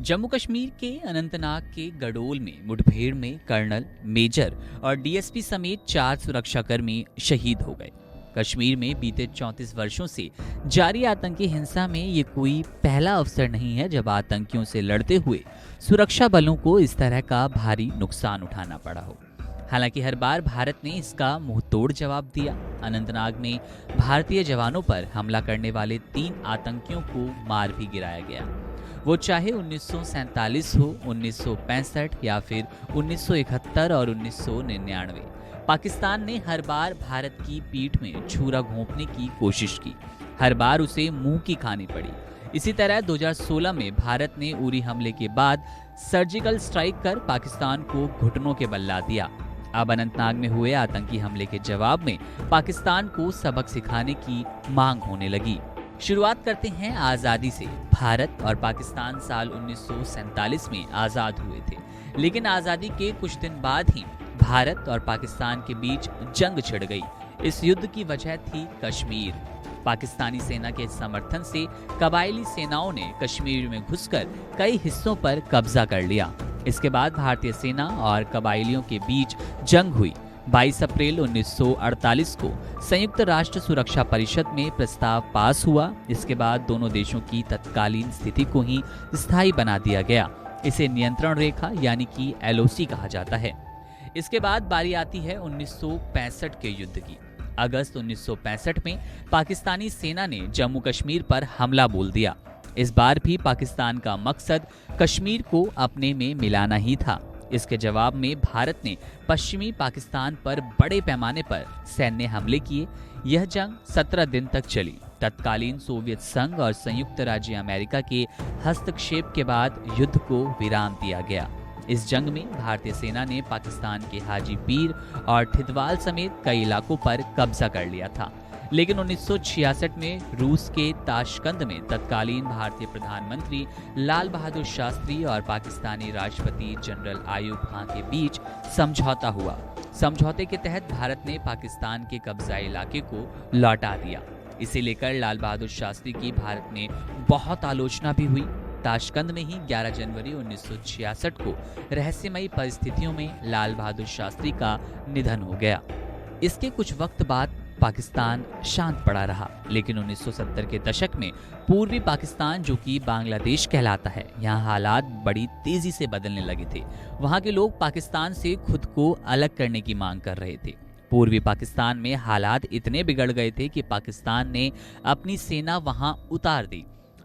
जम्मू कश्मीर के अनंतनाग के गडोल में मुठभेड़ में कर्नल, मेजर और डीएसपी समेत 4 सुरक्षाकर्मी शहीद हो गए। कश्मीर में बीते 34 वर्षों से जारी आतंकी हिंसा में ये कोई पहला अवसर नहीं है जब आतंकियों से लड़ते हुए सुरक्षा बलों को इस तरह का भारी नुकसान उठाना पड़ा हो। हालांकि हर बार भारत ने इसका मुंहतोड़ जवाब दिया। अनंतनाग में भारतीय जवानों पर हमला करने वाले 3 आतंकियों को मार भी गिराया गया, वो चाहे 1947 हो, 1965 या फिर 1971 और 1999। पाकिस्तान ने हर बार भारत की पीठ में छुरा घोंपने की कोशिश की, हर बार उसे मुंह की खानी पड़ी। इसी तरह 2016 में भारत ने उरी हमले के बाद सर्जिकल स्ट्राइक कर पाकिस्तान को घुटनों के बल ला दिया। अब अनंतनाग में हुए आतंकी हमले के जवाब में पाकिस्तान को सबक सिखाने की मांग होने लगी। शुरुआत करते हैं आज़ादी से। भारत और पाकिस्तान साल 1947 में आज़ाद हुए थे, लेकिन आज़ादी के कुछ दिन बाद ही भारत और पाकिस्तान के बीच जंग छिड़ गई। इस युद्ध की वजह थी कश्मीर। पाकिस्तानी सेना के समर्थन से कबायली सेनाओं ने कश्मीर में घुसकर कई हिस्सों पर कब्जा कर लिया। इसके बाद भारतीय सेना और कबायलियों के बीच जंग हुई। 22 अप्रैल 1948 को संयुक्त राष्ट्र सुरक्षा परिषद में प्रस्ताव पास हुआ। इसके बाद दोनों देशों की तत्कालीन स्थिति को ही स्थायी बना दिया गया। इसे नियंत्रण रेखा यानी कि एलओसी कहा जाता है। इसके बाद बारी आती है 1965 के युद्ध की। अगस्त 1965 में पाकिस्तानी सेना ने जम्मू कश्मीर पर हमला बोल दिया। इस बार भी पाकिस्तान का मकसद कश्मीर को अपने में मिलाना ही था। इसके जवाब में भारत ने पश्चिमी पाकिस्तान पर बड़े पैमाने पर सैन्य हमले किए। यह जंग 17 दिन तक चली। तत्कालीन सोवियत संघ और संयुक्त राज्य अमेरिका के हस्तक्षेप के बाद युद्ध को विराम दिया गया। इस जंग में भारतीय सेना ने पाकिस्तान के हाजी पीर और ठिदवाल समेत कई इलाकों पर कब्जा कर लिया था। लेकिन 1966 में रूस के ताशकंद में तत्कालीन भारतीय प्रधानमंत्री लाल बहादुर शास्त्री और पाकिस्तानी राष्ट्रपति जनरल आयूब खान के बीच समझौता हुआ। समझौते के तहत भारत ने पाकिस्तान के कब्जाए इलाके को लौटा दिया। इसे लेकर लाल बहादुर शास्त्री की भारत में बहुत आलोचना भी हुई। ताशकंद में ही 11 जनवरी 1966 को रहस्यमयी परिस्थितियों में लाल बहादुर शास्त्री का निधन हो गया। इसके कुछ वक्त बाद पाकिस्तान शांत पड़ा रहा, लेकिन 1970 के दशक में पूर्वी पाकिस्तान, जो कि बांग्लादेश कहलाता है, यहाँ हालात बड़ी तेजी से बदलने लगे थे। वहाँ के लोग पाकिस्तान से खुद को अलग करने की मांग कर रहे थे। पूर्वी पाकिस्तान में हालात इतने बिगड़ गए थे कि पाकिस्तान ने अपनी सेना वहाँ उतार दी।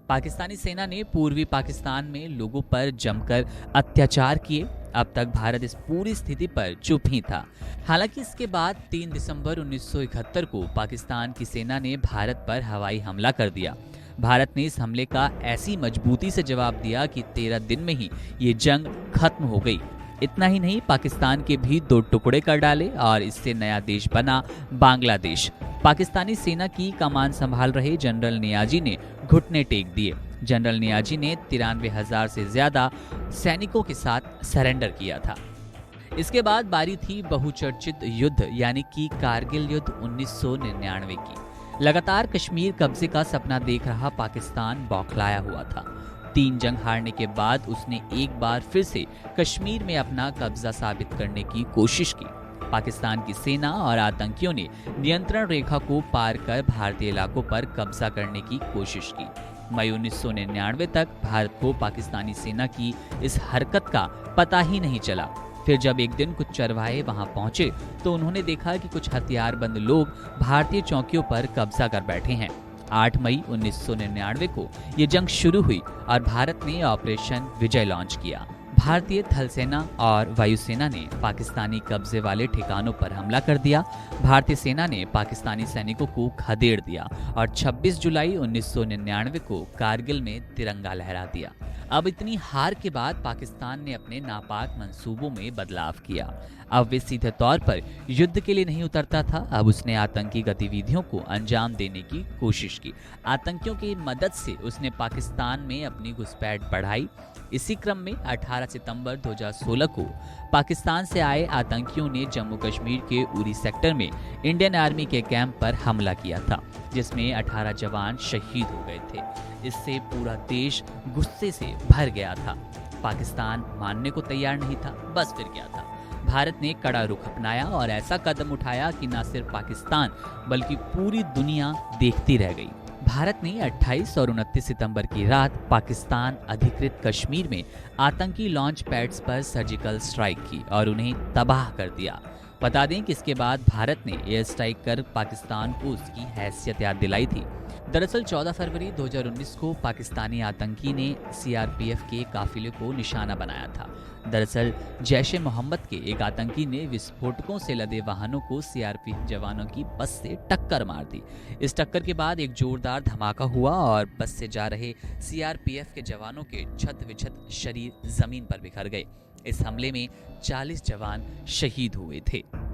पाकिस्तानी सेना ने पूर्वी पाकिस्तान में लोगों पर जमकर अत्याचार किए। अब तक भारत इस पूरी स्थिति पर चुप ही था। हालांकि इसके बाद 3 दिसंबर 1971 को पाकिस्तान की सेना ने भारत पर हवाई हमला कर दिया। भारत ने इस हमले का ऐसी मजबूती से जवाब दिया कि 13 दिन में ही ये जंग खत्म हो गई। इतना ही नहीं, पाकिस्तान के भी 2 टुकड़े कर डाले और इससे नया देश बना बांग्लादेश। पाकिस्तानी सेना की कमान संभाल रहे जनरल नियाजी ने घुटने टेक दिए। जनरल नियाजी ने 93,000 से ज्यादा सैनिकों के साथ सरेंडर किया था। इसके बाद बारी थी बहुचर्चित युद्ध यानी कि कारगिल युद्ध 1999 की। लगातार कश्मीर कब्जे का सपना देख रहा पाकिस्तान बौखलाया हुआ था। 3 जंग हारने के बाद उसने एक बार फिर से कश्मीर में अपना कब्जा साबित करने की कोशिश की। पाकिस्तान की सेना और आतंकियों ने नियंत्रण रेखा को पार कर भारतीय इलाकों पर कब्जा करने की कोशिश की। मई 1999 तक भारत को पाकिस्तानी सेना की इस हरकत का पता ही नहीं चला। फिर जब एक दिन कुछ चरवाहे वहां पहुंचे तो उन्होंने देखा कि कुछ हथियारबंद लोग भारतीय चौकियों पर कब्जा कर बैठे हैं। 8 मई 1999 को ये जंग शुरू हुई और भारत ने ऑपरेशन विजय लॉन्च किया। भारतीय थल सेना और वायुसेना ने पाकिस्तानी कब्जे वाले ठिकानों पर हमला कर दिया। भारतीय सेना ने पाकिस्तानी सैनिकों को खदेड़ दिया और 26 जुलाई 1999 को कारगिल में तिरंगा लहरा दिया। अब इतनी हार के बाद पाकिस्तान ने अपने नापाक मंसूबों में बदलाव किया। अब वे सीधे तौर पर युद्ध के लिए नहीं उतरता था, अब उसने आतंकी गतिविधियों को अंजाम देने की कोशिश की। आतंकियों की मदद से उसने पाकिस्तान में अपनी घुसपैठ बढ़ाई। इसी क्रम में 18 सितंबर 2016 को पाकिस्तान से आए आतंकियों ने जम्मू कश्मीर के उरी सेक्टर में इंडियन आर्मी के कैंप पर हमला किया था। जिसमें 18 जवान शहीद हो गए थे। इससे पूरा देश गुस्से से भर गया था। पाकिस्तान मानने को तैयार नहीं था, बस फिर क्या था। भारत ने कड़ा रुख अपनाया और ऐसा कदम उठाया कि न सिर्फ पाकिस्तान बल्कि पूरी दुनिया देखती रह गई। भारत ने 28 और 29 सितंबर की रात पाकिस्तान अधिकृत कश्मीर में आतंकी लॉन्च पैड्स पर सर्जिकल स्ट्राइक की और उन्हें तबाह कर दिया। बता दें कि इसके बाद भारत ने एयर स्ट्राइक कर पाकिस्तान को उसकी हैसियत याद दिलाई थी। दरअसल 14 फरवरी 2019 को पाकिस्तानी आतंकी ने सीआरपीएफ के काफिले को निशाना बनाया था। दरअसल जैश-ए-मोहम्मद के एक आतंकी ने विस्फोटकों से लदे वाहनों को सीआरपीएफ जवानों की बस से टक्कर मार दी। इस टक्कर के बाद एक जोरदार धमाका हुआ और बस से जा रहे सीआरपीएफ के जवानों के छत विछत शरीर जमीन पर बिखर गए। इस हमले में 40 जवान शहीद हुए थे।